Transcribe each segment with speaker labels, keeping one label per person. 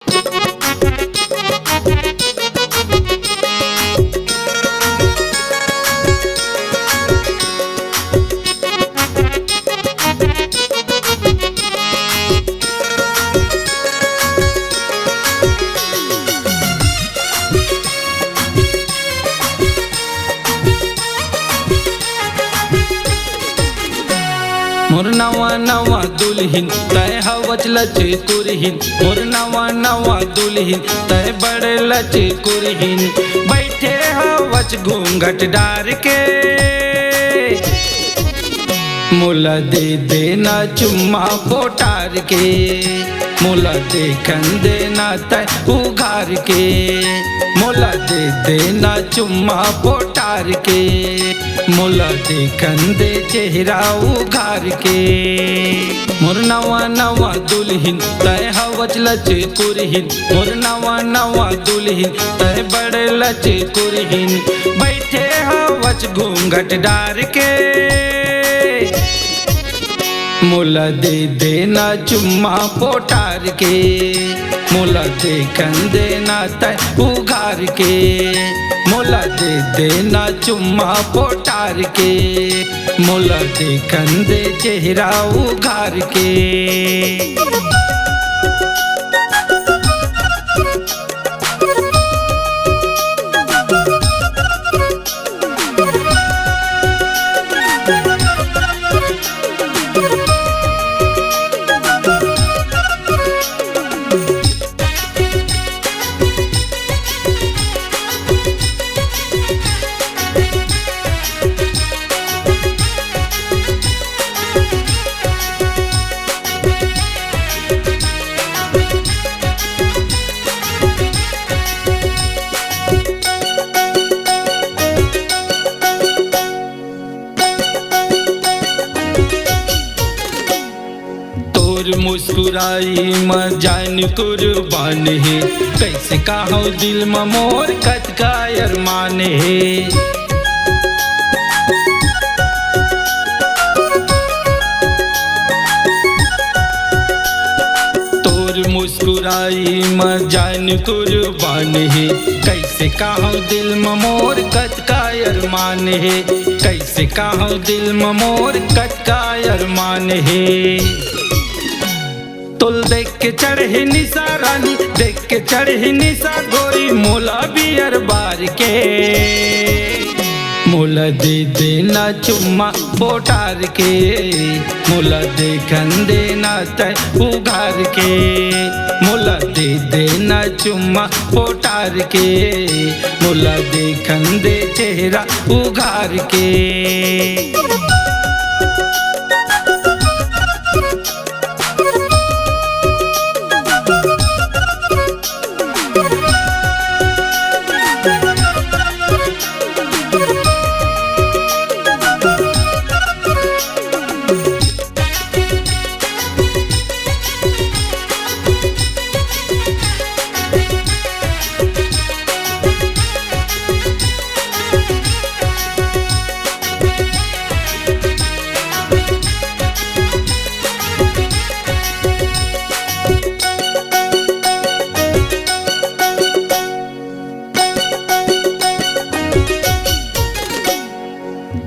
Speaker 1: मोर नवा नवा दुल्हिन तय हवच लचे कुरहिन। मोर नवा नवा दुल्हिन तय बड़े लचे कुरहिन। बैठे हवच घूंघट डार के मोला दे देना चुम्मा पोटार के। मोला देखन देना तय उघार के। मोला दे देना चुम्मा पोटार के। मोला देखन दे चेहरा उघार के। मोर नवा नवा दुल्हिन तय हवच लचे कुरहिन। मोर नवा नवा दुल्हिन तय बड़े लचे कुरहिन। बैठे हवच घूंघट डार के मोला दे देना चुम्मा पोटार के। मोला देखन देना तय उघार के। मोला दे देना चुम्मा पोटार के। मोला देखन दे चेहरा उघार के। मुस्कुराई म जान कुर्बान है। कैसे कहो दिल में मोर कत का अरमान है। तोर मुस्कुराई म जान कुर्बान है। कैसे कहो दिल में मोर कत का अरमान है। कैसे कहो दिल में मोर कत का अरमान है। तुल देख के चढ़े निशा रानी, देख के चढ़े निशा गोरी मोला बियर बार के। मोला दे देना चुम्मा पोटार के। मोला देखन देना तय उघार के। मोला दे देना चुम्मा पोटार के। मोला देखन दे चेहरा उघार के।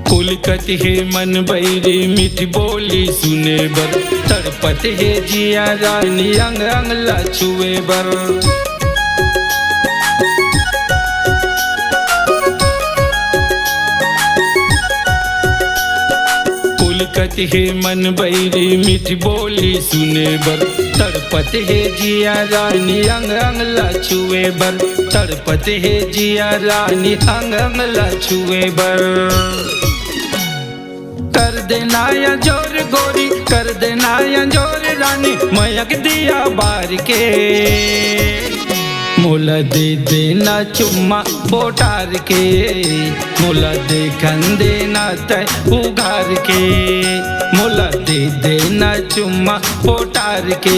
Speaker 1: कुलकत है मन बैरी मीठी बोली सुने बर। तड़पत है जिया रानी अंग अंग लछुए बर। कुलकत है मन बैरी मीठी बोली सुने बर। तड़पत है जिया रानी अंग अंग लछुए बर। तड़पत है जिया रानी अंग अंग लछुए बर। कर देना या जोर गोरी, कर देना या जोर रानी मयक दिया बार के। मोला दे देना चुम्मा पोटार के। मोला देखन देना तय उघार के। मोला दे देना चुम्मा पोटार के।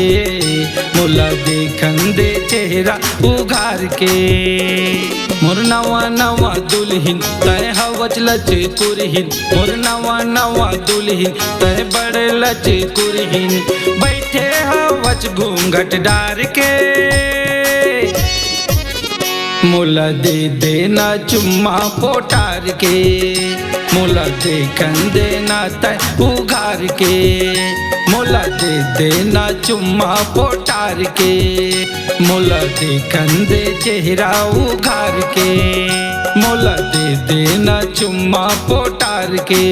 Speaker 1: मोला देखन दे चेहरा उघार के। मोर नवा नवा दुल्हिन तय हवच लचे कुरहिन। मोर नवा नवा दुल्हिन तय बड़े लचे कुरहिन। बैठे हवच घूंघट डार के मोला दे देना चुम्मा पोटार के, मोला देखन देना तय उघार के, मोला दे देना चुम्मा पोटार के, मोला देखन दे चेहरा उघार के, मोला दे देना चुम्मा पोटार के,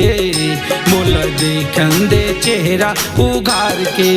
Speaker 1: मोला देखन दे चेहरा उघार के।